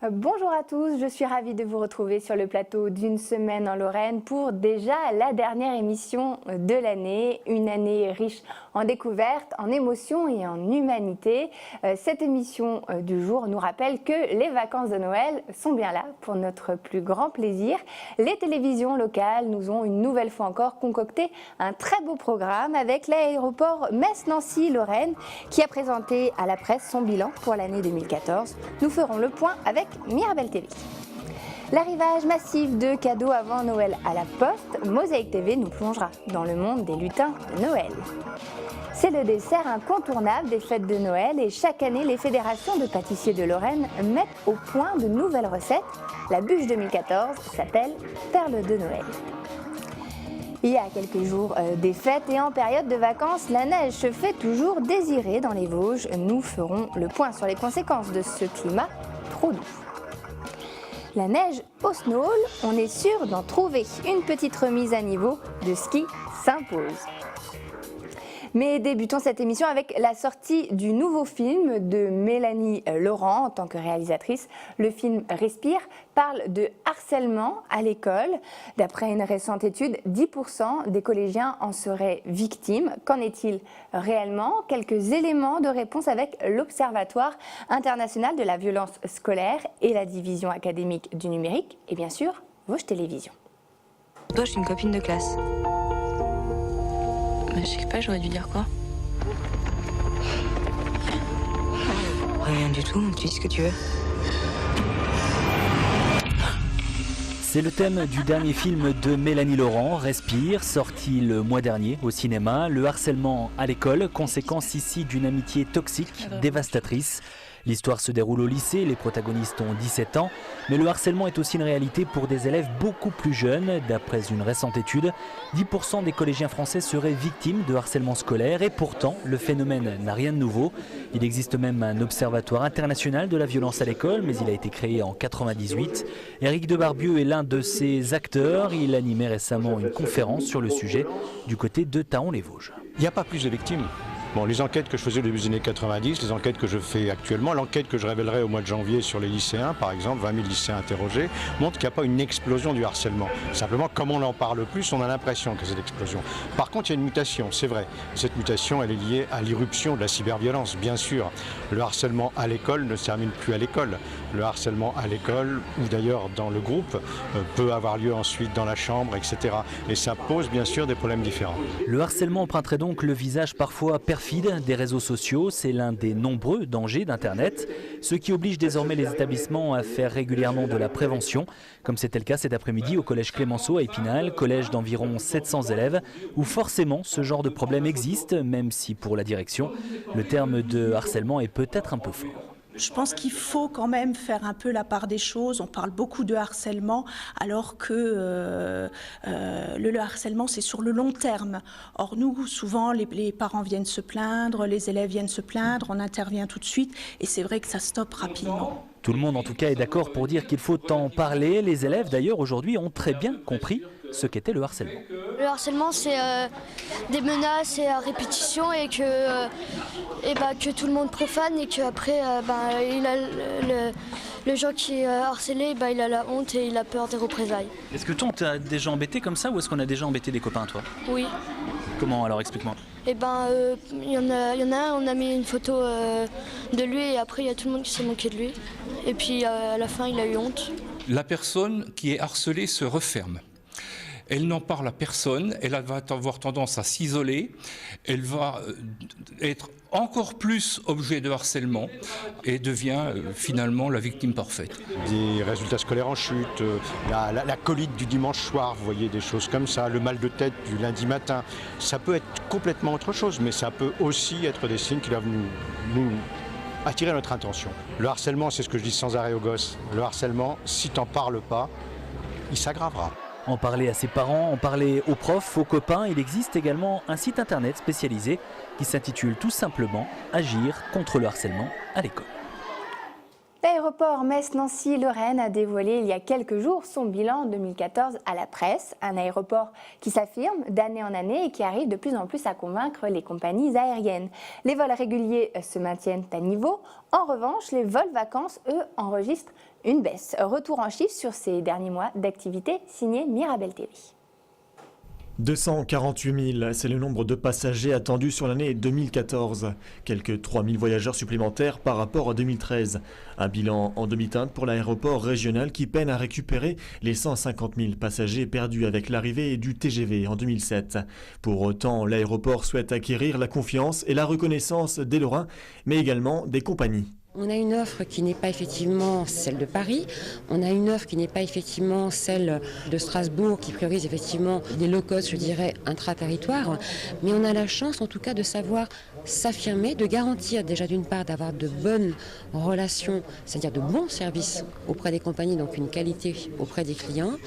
Bonjour à tous, je suis ravie de vous retrouver sur le plateau d'une semaine en Lorraine pour déjà la dernière émission de l'année, une année riche en découvertes, en émotions et en humanité. Cette émission du jour nous rappelle que les vacances de Noël sont bien là pour notre plus grand plaisir. Les télévisions locales nous ont une nouvelle fois encore concocté un très beau programme avec l'aéroport Metz-Nancy-Lorraine qui a présenté à la presse son bilan pour l'année 2014. Nous ferons le point avec Mirabel TV. L'arrivage massif de cadeaux avant Noël à la poste, Mosaïque TV nous plongera dans le monde des lutins de Noël. C'est le dessert incontournable des fêtes de Noël et chaque année, les fédérations de pâtissiers de Lorraine mettent au point de nouvelles recettes. La bûche 2014 s'appelle Perle de Noël. Il y a quelques jours des fêtes et en période de vacances, la neige se fait toujours désirer dans les Vosges. Nous ferons le point sur les conséquences de ce climat trop doux. La neige au Snowhall, on est sûr d'en trouver. Une petite remise à niveau de ski s'impose. Mais débutons cette émission avec la sortie du nouveau film de Mélanie Laurent en tant que réalisatrice. Le film Respire parle de harcèlement à l'école. D'après une récente étude, 10% des collégiens en seraient victimes. Qu'en est-il réellement? Quelques éléments de réponse avec l'Observatoire international de la violence scolaire et la division académique du numérique et bien sûr Vosges Télévisions. Toi, je suis une copine de classe. Je sais pas, j'aurais dû dire quoi? Rien du tout, tu dis ce que tu veux. C'est le thème du dernier film de Mélanie Laurent, Respire, sorti le mois dernier au cinéma. Le harcèlement à l'école, conséquence ici d'une amitié toxique, dévastatrice. L'histoire se déroule au lycée, les protagonistes ont 17 ans, mais le harcèlement est aussi une réalité pour des élèves beaucoup plus jeunes. D'après une récente étude, 10% des collégiens français seraient victimes de harcèlement scolaire et pourtant, le phénomène n'a rien de nouveau. Il existe même un observatoire international de la violence à l'école, mais il a été créé en 98. Éric Debarbieu est l'un de ses acteurs. Il animait récemment une conférence sur le sujet du côté de Thaon-les-Vosges. Il n'y a pas plus de victimes. Bon, les enquêtes que je faisais au début des années 90, les enquêtes que je fais actuellement, l'enquête que je révélerai au mois de janvier sur les lycéens, par exemple, 20 000 lycéens interrogés, montre qu'il n'y a pas une explosion du harcèlement. Simplement, comme on en parle plus, on a l'impression que c'est l'explosion. Par contre, il y a une mutation, c'est vrai. Cette mutation, elle est liée à l'irruption de la cyberviolence, bien sûr. Le harcèlement à l'école ne se termine plus à l'école. Le harcèlement à l'école, ou d'ailleurs dans le groupe, peut avoir lieu ensuite dans la chambre, etc. Et ça pose bien sûr des problèmes différents. Le harcèlement emprunterait donc le visage parfois perfide des réseaux sociaux. C'est l'un des nombreux dangers d'Internet, ce qui oblige désormais les établissements à faire régulièrement de la prévention, comme c'était le cas cet après-midi au collège Clémenceau à Épinal, collège d'environ 700 élèves, où forcément ce genre de problème existe, même si pour la direction, le terme de harcèlement est peut-être un peu fort. Je pense qu'il faut quand même faire un peu la part des choses. On parle beaucoup de harcèlement alors que le harcèlement c'est sur le long terme. Or nous, souvent les parents viennent se plaindre, les élèves viennent se plaindre, on intervient tout de suite et c'est vrai que ça stoppe rapidement. Tout le monde en tout cas est d'accord pour dire qu'il faut en parler. Les élèves d'ailleurs aujourd'hui ont très bien compris ce qu'était le harcèlement. Le harcèlement, c'est des menaces et à répétition et que tout le monde profane et qu'après, le gens qui est harcelé, il a la honte et il a peur des représailles. Est-ce que toi, on t'a déjà embêté comme ça ou est-ce qu'on a déjà embêté des copains, toi? Oui. Comment alors? Explique-moi. Il y en a un, on a mis une photo de lui et après, il y a tout le monde qui s'est moqué de lui. Et puis, à la fin, il a eu honte. La personne qui est harcelée se referme. Elle n'en parle à personne, elle va avoir tendance à s'isoler, elle va être encore plus objet de harcèlement et devient finalement la victime parfaite. Des résultats scolaires en chute, la colique du dimanche soir, vous voyez, des choses comme ça, le mal de tête du lundi matin. Ça peut être complètement autre chose, mais ça peut aussi être des signes qui doivent nous attirer notre attention. Le harcèlement, c'est ce que je dis sans arrêt aux gosses. Le harcèlement, si t'en parles pas, il s'aggravera. En parler à ses parents, en parler aux profs, aux copains. Il existe également un site internet spécialisé qui s'intitule tout simplement « Agir contre le harcèlement à l'école ». L'aéroport Metz-Nancy-Lorraine a dévoilé il y a quelques jours son bilan 2014 à la presse. Un aéroport qui s'affirme d'année en année et qui arrive de plus en plus à convaincre les compagnies aériennes. Les vols réguliers se maintiennent à niveau. En revanche, les vols vacances, eux, enregistrent une baisse. Retour en chiffres sur ces derniers mois d'activité signé Mirabel TV. 248 000, c'est le nombre de passagers attendus sur l'année 2014. Quelques 3 000 voyageurs supplémentaires par rapport à 2013. Un bilan en demi-teinte pour l'aéroport régional qui peine à récupérer les 150 000 passagers perdus avec l'arrivée du TGV en 2007. Pour autant, l'aéroport souhaite acquérir la confiance et la reconnaissance des Lorrains, mais également des compagnies. On a une offre qui n'est pas effectivement celle de Paris, on a une offre qui n'est pas effectivement celle de Strasbourg, qui priorise effectivement des low-cost, je dirais, intra-territoire, mais on a la chance en tout cas de savoir s'affirmer, de garantir déjà d'une part d'avoir de bonnes relations, c'est-à-dire de bons services auprès des compagnies, donc une qualité auprès des clients,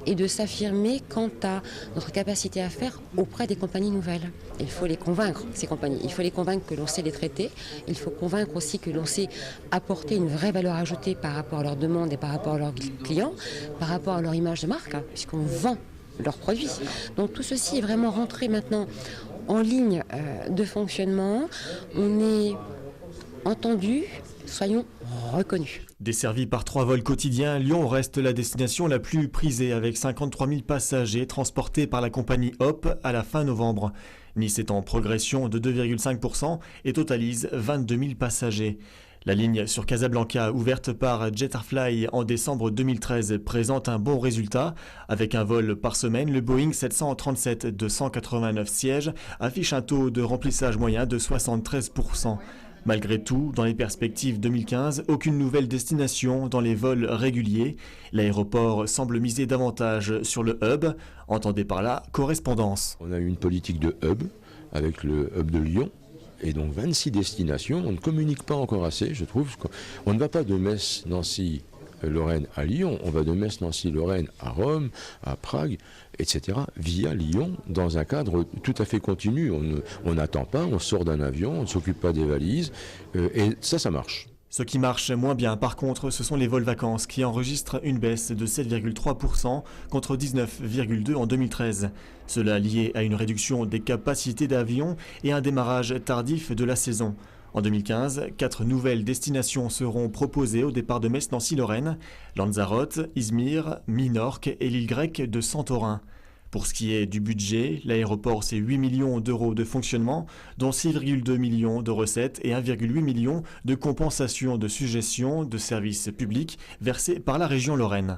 et de s'affirmer quant à notre capacité à faire auprès des compagnies nouvelles. Il faut les convaincre, ces compagnies, il faut les convaincre que l'on sait les traiter, il faut convaincre aussi que l'on sait apporter une vraie valeur ajoutée par rapport à leurs demandes et par rapport à leurs clients, par rapport à leur image de marque, puisqu'on vend leurs produits. Donc tout ceci est vraiment rentré maintenant en ligne de fonctionnement. On est entendu, soyons reconnus. Desservi par 3 vols quotidiens, Lyon reste la destination la plus prisée avec 53 000 passagers transportés par la compagnie Hop à la fin novembre. Nice est en progression de 2,5% et totalise 22 000 passagers. La ligne sur Casablanca, ouverte par Jetarfly en décembre 2013, présente un bon résultat. Avec un vol par semaine, le Boeing 737 de 189 sièges affiche un taux de remplissage moyen de 73%. Malgré tout, dans les perspectives 2015, aucune nouvelle destination dans les vols réguliers. L'aéroport semble miser davantage sur le hub, entendez par là correspondance. On a eu une politique de hub avec le hub de Lyon. Et donc 26 destinations, on ne communique pas encore assez, je trouve. On ne va pas de Metz, Nancy, Lorraine à Lyon, on va de Metz, Nancy, Lorraine à Rome, à Prague, etc. via Lyon, dans un cadre tout à fait continu. On n'attend pas, on sort d'un avion, on ne s'occupe pas des valises, et ça marche. Ce qui marche moins bien, par contre, ce sont les vols vacances qui enregistrent une baisse de 7,3% contre 19,2% en 2013. Cela lié à une réduction des capacités d'avion et un démarrage tardif de la saison. En 2015, 4 nouvelles destinations seront proposées au départ de Metz-Nancy-Lorraine, Lanzarote, Izmir, Minorque et l'île grecque de Santorin. Pour ce qui est du budget, l'aéroport c'est 8 millions d'euros de fonctionnement, dont 6,2 millions de recettes et 1,8 million de compensations de suggestions de services publics versées par la région Lorraine.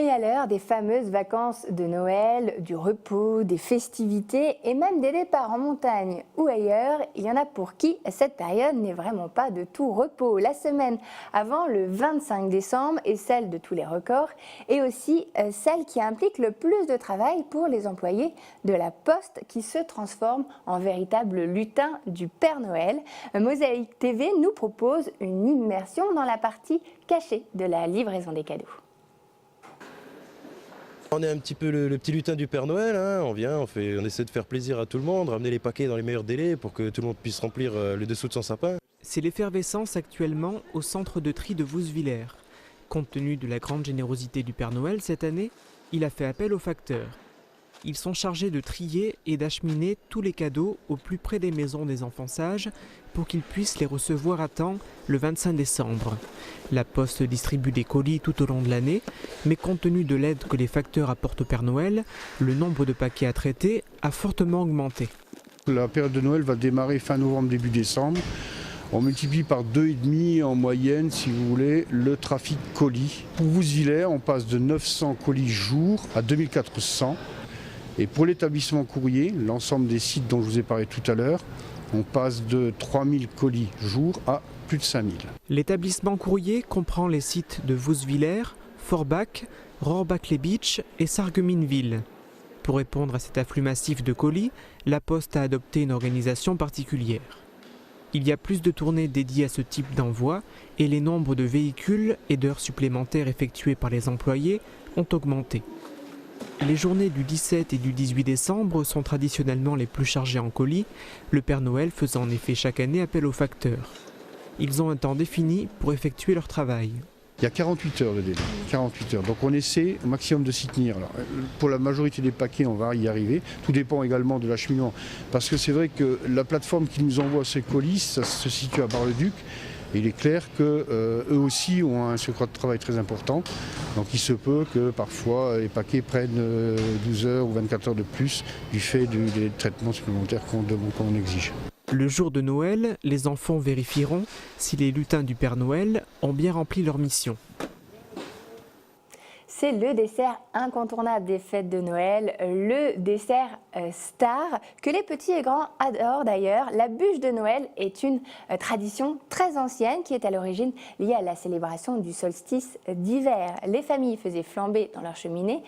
Et à l'heure des fameuses vacances de Noël, du repos, des festivités et même des départs en montagne ou ailleurs, il y en a pour qui cette période n'est vraiment pas de tout repos. La semaine avant le 25 décembre est celle de tous les records et aussi celle qui implique le plus de travail pour les employés de la Poste qui se transforment en véritable lutin du Père Noël. Mosaïque TV nous propose une immersion dans la partie cachée de la livraison des cadeaux. On est un petit peu le petit lutin du Père Noël, hein. On vient, on essaie de faire plaisir à tout le monde, ramener les paquets dans les meilleurs délais pour que tout le monde puisse remplir le dessous de son sapin. C'est l'effervescence actuellement au centre de tri de Vousvillers. Compte tenu de la grande générosité du Père Noël cette année, il a fait appel aux facteurs. Ils sont chargés de trier et d'acheminer tous les cadeaux au plus près des maisons des enfants sages pour qu'ils puissent les recevoir à temps le 25 décembre. La Poste distribue des colis tout au long de l'année, mais compte tenu de l'aide que les facteurs apportent au Père Noël, le nombre de paquets à traiter a fortement augmenté. La période de Noël va démarrer fin novembre, début décembre. On multiplie par 2,5 en moyenne, si vous voulez, le trafic colis. Pour Vousvillers, on passe de 900 colis jour à 2400. Et pour l'établissement courrier, l'ensemble des sites dont je vous ai parlé tout à l'heure, on passe de 3000 colis jour à plus de 5000. L'établissement courrier comprend les sites de Vousvillers, Forbach, Rohrbach-les-Bitches et Sarreguemines-Ville. Pour répondre à cet afflux massif de colis, la Poste a adopté une organisation particulière. Il y a plus de tournées dédiées à ce type d'envoi et les nombres de véhicules et d'heures supplémentaires effectuées par les employés ont augmenté. Les journées du 17 et du 18 décembre sont traditionnellement les plus chargées en colis, le Père Noël faisant en effet chaque année appel aux facteurs. Ils ont un temps défini pour effectuer leur travail. Il y a 48 heures de délai, 48 heures. Donc on essaie au maximum de s'y tenir. Alors, pour la majorité des paquets, on va y arriver. Tout dépend également de l'acheminement. Parce que c'est vrai que la plateforme qui nous envoie ces colis, ça se situe à Bar-le-Duc. Et il est clair qu'eux aussi ont un surcroît de travail très important. Donc il se peut que parfois les paquets prennent 12 heures ou 24 heures de plus du fait des traitements supplémentaires qu'on exige. Le jour de Noël, les enfants vérifieront si les lutins du Père Noël ont bien rempli leur mission. C'est le dessert incontournable des fêtes de Noël, le dessert star que les petits et grands adorent d'ailleurs. La bûche de Noël est une tradition très ancienne qui est à l'origine liée à la célébration du solstice d'hiver. Les familles faisaient flamber dans leur cheminée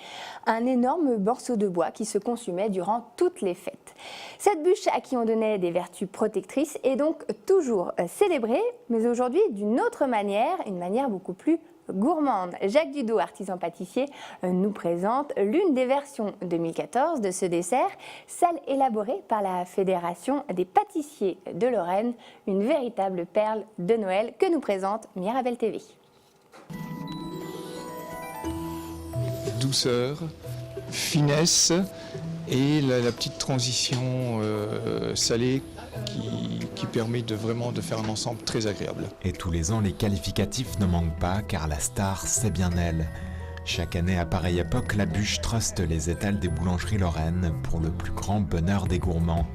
un énorme morceau de bois qui se consumait durant toutes les fêtes. Cette bûche à qui on donnait des vertus protectrices est donc toujours célébrée, mais aujourd'hui d'une autre manière, une manière beaucoup plus gourmande. Jacques Dudot, artisan pâtissier, nous présente l'une des versions 2014 de ce dessert, celle élaborée par la Fédération des pâtissiers de Lorraine, une véritable perle de Noël que nous présente Mirabel TV. Douceur, finesse et la petite transition salée qui permet vraiment de faire un ensemble très agréable. Et tous les ans, les qualificatifs ne manquent pas, car la star, c'est bien elle. Chaque année, à pareille époque, la bûche truste les étals des boulangeries lorraines pour le plus grand bonheur des gourmands.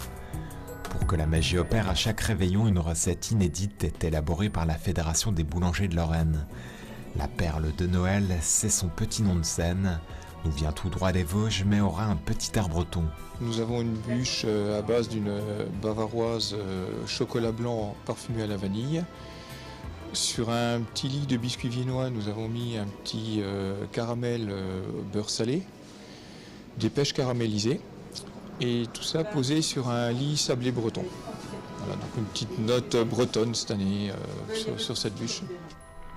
Pour que la magie opère à chaque réveillon, une recette inédite est élaborée par la Fédération des boulangers de Lorraine. La perle de Noël, c'est son petit nom de scène. Nous vient tout droit des Vosges, mais aura un petit air breton. Nous avons une bûche à base d'une bavaroise chocolat blanc parfumé à la vanille. Sur un petit lit de biscuits viennois, nous avons mis un petit caramel beurre salé, des pêches caramélisées, et tout ça posé sur un lit sablé breton. Voilà, donc une petite note bretonne cette année sur cette bûche.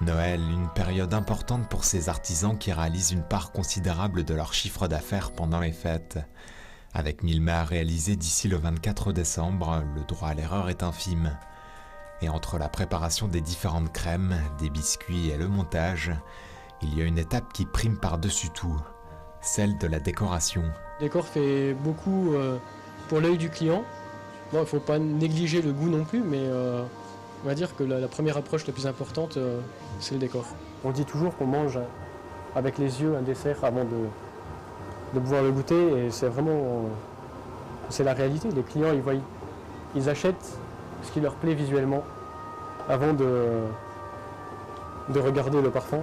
Noël, une période importante pour ces artisans qui réalisent une part considérable de leur chiffre d'affaires pendant les fêtes. Avec 1000 mets à réaliser d'ici le 24 décembre, le droit à l'erreur est infime. Et entre la préparation des différentes crèmes, des biscuits et le montage, il y a une étape qui prime par-dessus tout, celle de la décoration. Le décor fait beaucoup pour l'œil du client. Bon, il ne faut pas négliger le goût non plus, mais on va dire que la première approche la plus importante, c'est le décor. On dit toujours qu'on mange avec les yeux un dessert avant de pouvoir le goûter, et c'est vraiment c'est la réalité. Les clients, ils achètent ce qui leur plaît visuellement avant de regarder le parfum.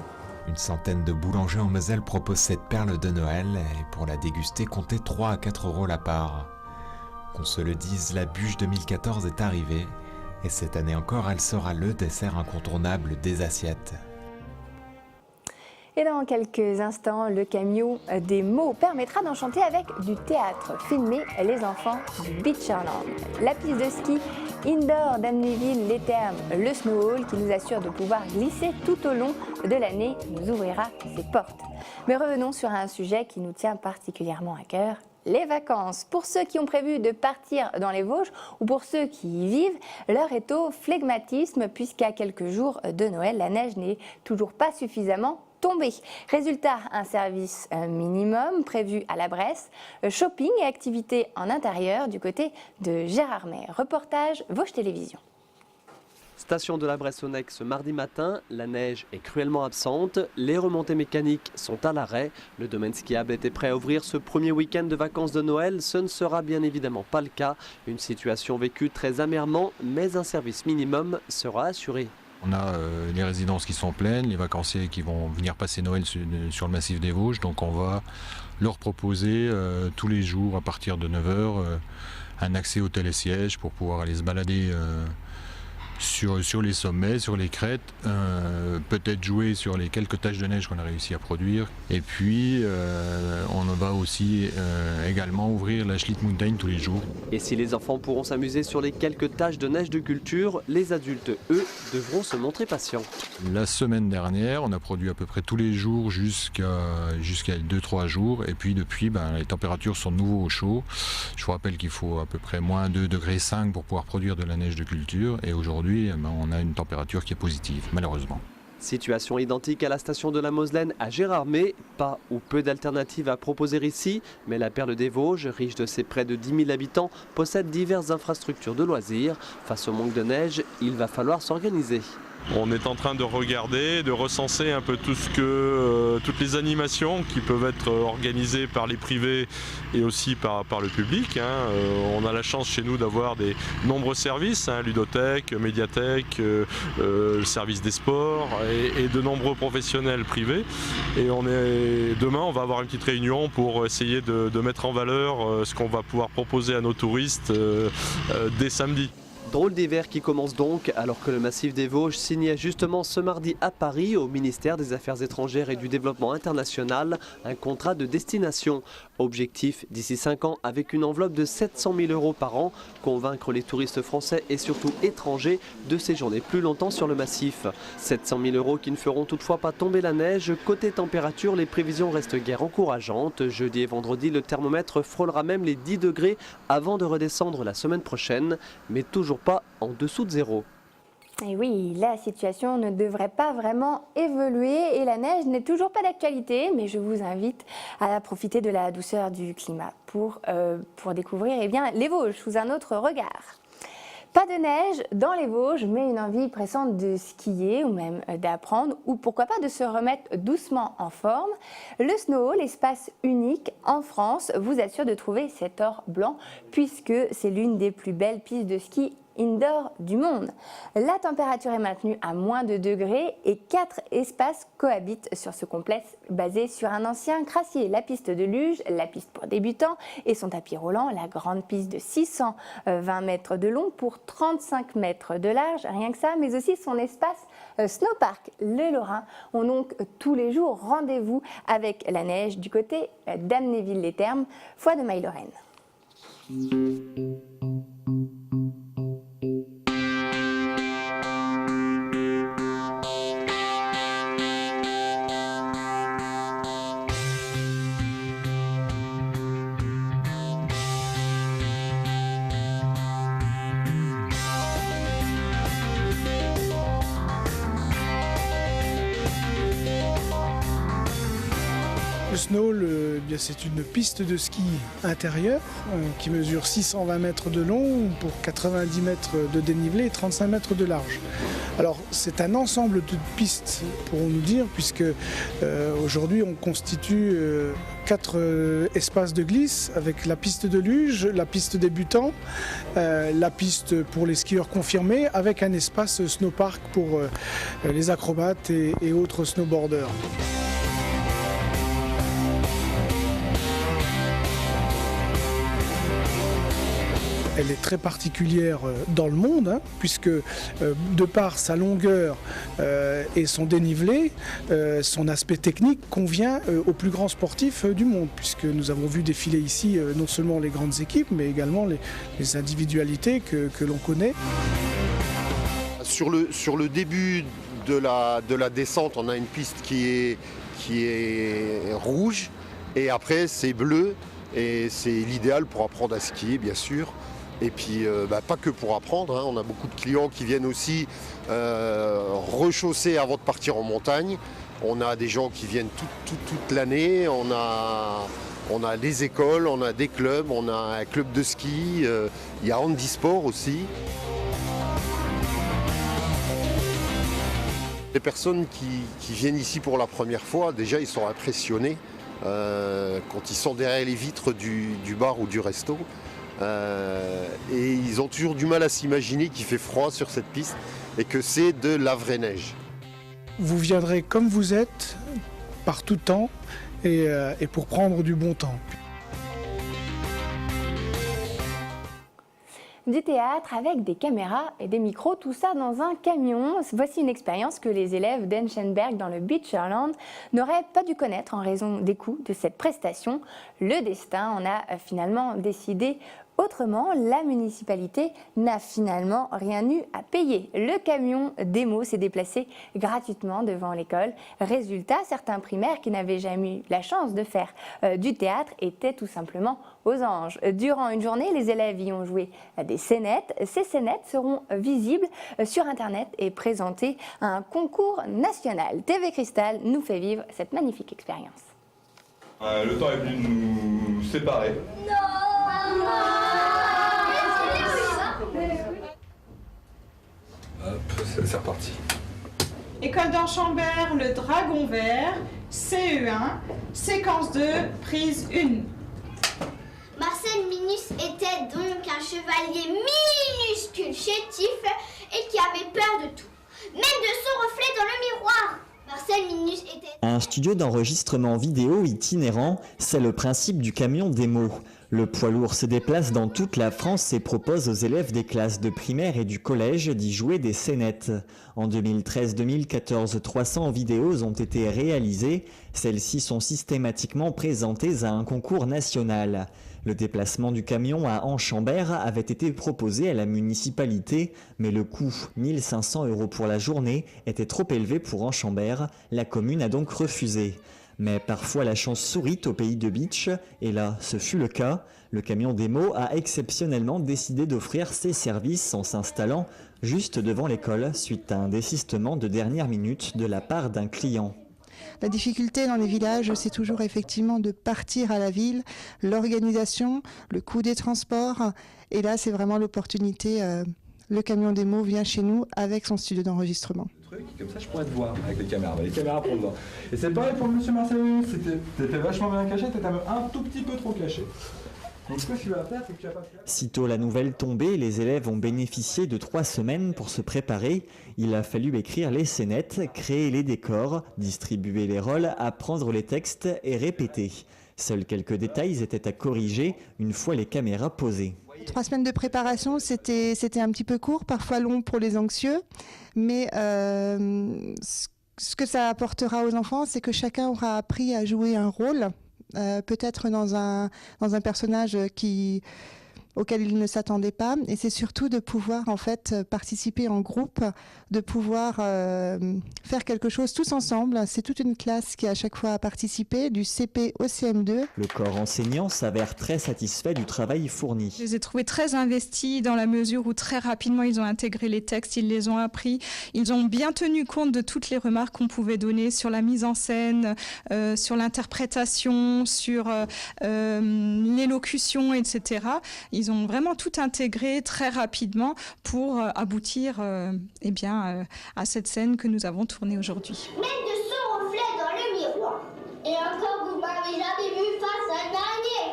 Une centaine de boulangers en Moselle proposent cette perle de Noël, et pour la déguster, comptez 3 à 4 € la part. Qu'on se le dise, la bûche 2014 est arrivée, et cette année encore, elle sera le dessert incontournable des assiettes. Et dans quelques instants, le camion des mots permettra d'enchanter avec du théâtre filmé les enfants du Beacherland. La piste de ski indoor d'Amnéville-les-Thermes, le Snow Hall qui nous assure de pouvoir glisser tout au long de l'année, nous ouvrira ses portes. Mais revenons sur un sujet qui nous tient particulièrement à cœur, les vacances. Pour ceux qui ont prévu de partir dans les Vosges ou pour ceux qui y vivent, l'heure est au flegmatisme puisqu'à quelques jours de Noël, la neige n'est toujours pas suffisamment tombée. Résultat, un service minimum prévu à la Bresse, shopping et activités en intérieur du côté de Gérardmer. Reportage Vosges Télévisions. Station de la Bresse-au-Nec ce mardi matin, la neige est cruellement absente, les remontées mécaniques sont à l'arrêt. Le domaine skiable était prêt à ouvrir ce premier week-end de vacances de Noël, ce ne sera bien évidemment pas le cas. Une situation vécue très amèrement, mais un service minimum sera assuré. On a les résidences qui sont pleines, les vacanciers qui vont venir passer Noël sur le massif des Vosges, donc on va leur proposer tous les jours à partir de 9h un accès hôtel et siège pour pouvoir aller se balader sur les sommets, sur les crêtes, peut-être jouer sur les quelques taches de neige qu'on a réussi à produire. Et puis on va aussi également ouvrir la Schlitt Mountain tous les jours. Et si les enfants pourront s'amuser sur les quelques taches de neige de culture, les adultes, eux, devront se montrer patients. La semaine dernière, on a produit à peu près tous les jours jusqu'à 2-3 jours. Et puis depuis, les températures sont de nouveau au chaud. Je vous rappelle qu'il faut à peu près -2,5 degrés pour pouvoir produire de la neige de culture. Et aujourd'hui, aujourd'hui, on a une température qui est positive, malheureusement. Situation identique à la station de la Moselaine à Gérardmer. Pas ou peu d'alternatives à proposer ici, mais la Perle des Vosges, riche de ses près de 10 000 habitants, possède diverses infrastructures de loisirs. Face au manque de neige, il va falloir s'organiser. On est en train de regarder, de recenser un peu toutes les animations qui peuvent être organisées par les privés et aussi par le public. On a la chance chez nous d'avoir de nombreux services, ludothèque, médiathèque, le service des sports et de nombreux professionnels privés. Et demain, on va avoir une petite réunion pour essayer de mettre en valeur ce qu'on va pouvoir proposer à nos touristes dès samedi. Drôle d'hiver qui commence donc, alors que le massif des Vosges signait justement ce mardi à Paris, au ministère des Affaires étrangères et du Développement international, un contrat de destination. Objectif, d'ici 5 ans, avec une enveloppe de 700 000 € par an, convaincre les touristes français et surtout étrangers de séjourner plus longtemps sur le massif. 700 000 € qui ne feront toutefois pas tomber la neige. Côté température, les prévisions restent guère encourageantes. Jeudi et vendredi, le thermomètre frôlera même les 10 degrés avant de redescendre la semaine prochaine, mais toujours pas en dessous de 0. Et oui, la situation ne devrait pas vraiment évoluer et la neige n'est toujours pas d'actualité, mais je vous invite à profiter de la douceur du climat pour découvrir les Vosges sous un autre regard. Pas de neige dans les Vosges, mais une envie pressante de skier ou même d'apprendre ou pourquoi pas de se remettre doucement en forme. Le Snow, l'espace unique en France, vous assure de trouver cet or blanc puisque c'est l'une des plus belles pistes de ski indoor du monde. La température est maintenue à moins de 2 degrés et 4 espaces cohabitent sur ce complexe basé sur un ancien crassier. La piste de luge, la piste pour débutants et son tapis roulant, la grande piste de 620 mètres de long pour 35 mètres de large, rien que ça, mais aussi son espace snowpark. Les Lorrains ont donc tous les jours rendez-vous avec la neige du côté d'Amnéville-les-Thermes, Foix de Maille-Lorraine. Le Snow, c'est une piste de ski intérieure qui mesure 620 mètres de long pour 90 mètres de dénivelé et 35 mètres de large. Alors c'est un ensemble de pistes, pourrons-nous dire, puisque aujourd'hui on constitue 4 espaces de glisse avec la piste de luge, la piste débutant, la piste pour les skieurs confirmés avec un espace snowpark pour les acrobates et autres snowboarders. Elle est très particulière dans le monde, puisque de par sa longueur et son dénivelé, son aspect technique convient aux plus grands sportifs du monde, puisque nous avons vu défiler ici non seulement les grandes équipes, mais également les individualités que l'on connaît. Sur le début de la descente, on a une piste qui est rouge, et après c'est bleu, et c'est l'idéal pour apprendre à skier, bien sûr. Et puis, pas que pour apprendre, on a beaucoup de clients qui viennent aussi rechausser avant de partir en montagne. On a des gens qui viennent toute l'année, on a des écoles, on a des clubs, on a un club de ski, il y a handisport aussi. Les personnes qui viennent ici pour la première fois, déjà ils sont impressionnés quand ils sont derrière les vitres du bar ou du resto. Et ils ont toujours du mal à s'imaginer qu'il fait froid sur cette piste et que c'est de la vraie neige. Vous viendrez comme vous êtes, par tout temps, et pour prendre du bon temps. Du théâtre avec des caméras et des micros, tout ça dans un camion. Voici une expérience que les élèves d'Enchenberg dans le Beacherland n'auraient pas dû connaître en raison des coûts de cette prestation. Le destin en a finalement décidé Autrement, la municipalité n'a finalement rien eu à payer. Le camion démo s'est déplacé gratuitement devant l'école. Résultat, certains primaires qui n'avaient jamais eu la chance de faire du théâtre étaient tout simplement aux anges. Durant une journée, les élèves y ont joué à des scénettes. Ces scénettes seront visibles sur Internet et présentées à un concours national. TV Cristal nous fait vivre cette magnifique expérience. Le temps est venu de nous séparer. Hop, c'est reparti. École d'Enchambert, le Dragon Vert, CE1, séquence 2, prise 1. Marcel Minus était donc un chevalier minuscule, chétif et qui avait peur de tout, même de son reflet dans le miroir. Marcel Minus était... Un studio d'enregistrement vidéo itinérant, c'est le principe du camion démo. Le poids lourd se déplace dans toute la France et propose aux élèves des classes de primaire et du collège d'y jouer des scénettes. En 2013-2014, 300 vidéos ont été réalisées. Celles-ci sont systématiquement présentées à un concours national. Le déplacement du camion à Enchambert avait été proposé à la municipalité, mais le coût, 1 500 € pour la journée, était trop élevé pour Enchambert. La commune a donc refusé. Mais parfois la chance sourit au pays de Beach, et là, ce fut le cas. Le camion démo a exceptionnellement décidé d'offrir ses services en s'installant juste devant l'école suite à un désistement de dernière minute de la part d'un client. La difficulté dans les villages, c'est toujours effectivement de partir à la ville, l'organisation, le coût des transports, et là c'est vraiment l'opportunité. Le camion démo vient chez nous avec son studio d'enregistrement. Comme ça, je pourrais te voir avec les caméras pour le voir. Et c'est pareil pour le monsieur Marcel, t'étais vachement bien caché, t'étais même un tout petit peu trop caché. Donc ce que tu vas faire, c'est que tu vas pas faire... Sitôt la nouvelle tombée, les élèves ont bénéficié de 3 semaines pour se préparer. Il a fallu écrire les scénettes, créer les décors, distribuer les rôles, apprendre les textes et répéter. Seuls quelques détails étaient à corriger une fois les caméras posées. 3 semaines de préparation, c'était un petit peu court, parfois long pour les anxieux, mais ce que ça apportera aux enfants, c'est que chacun aura appris à jouer un rôle, peut-être dans un personnage auquel il ne s'attendait pas, et c'est surtout de pouvoir en fait participer en groupe, de pouvoir faire quelque chose tous ensemble. C'est toute une classe qui à chaque fois a participé, du CP au CM2. Le corps enseignant s'avère très satisfait du travail fourni. Je les ai trouvés très investis dans la mesure où très rapidement ils ont intégré les textes, ils les ont appris, ils ont bien tenu compte de toutes les remarques qu'on pouvait donner sur la mise en scène, sur l'interprétation, sur l'élocution, etc. Ils ont vraiment tout intégré très rapidement pour aboutir à cette scène que nous avons tournée aujourd'hui. Même de son reflet dans le miroir. Et encore, vous m'avez jamais vu face à un araignée.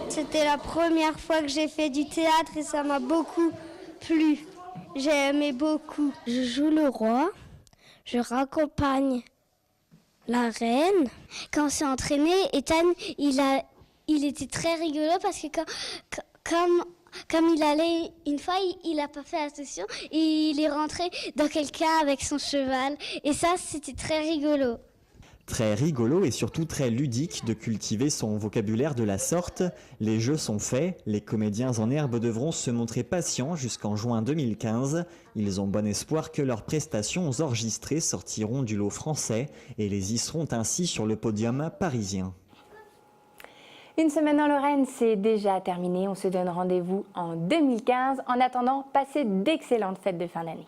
C'était la première fois que j'ai fait du théâtre et ça m'a beaucoup plu. J'ai aimé beaucoup. Je joue le roi. Je raccompagne la reine. Quand on s'est entraîné, Ethan, il était très rigolo parce que comme il allait, une fois, il n'a pas fait attention et il est rentré dans quelqu'un avec son cheval. Et ça, c'était très rigolo. Très rigolo et surtout très ludique de cultiver son vocabulaire de la sorte. Les jeux sont faits, les comédiens en herbe devront se montrer patients jusqu'en juin 2015. Ils ont bon espoir que leurs prestations enregistrées sortiront du lot français et les hisseront ainsi sur le podium parisien. Une semaine en Lorraine, c'est déjà terminé. On se donne rendez-vous en 2015. En attendant, passez d'excellentes fêtes de fin d'année.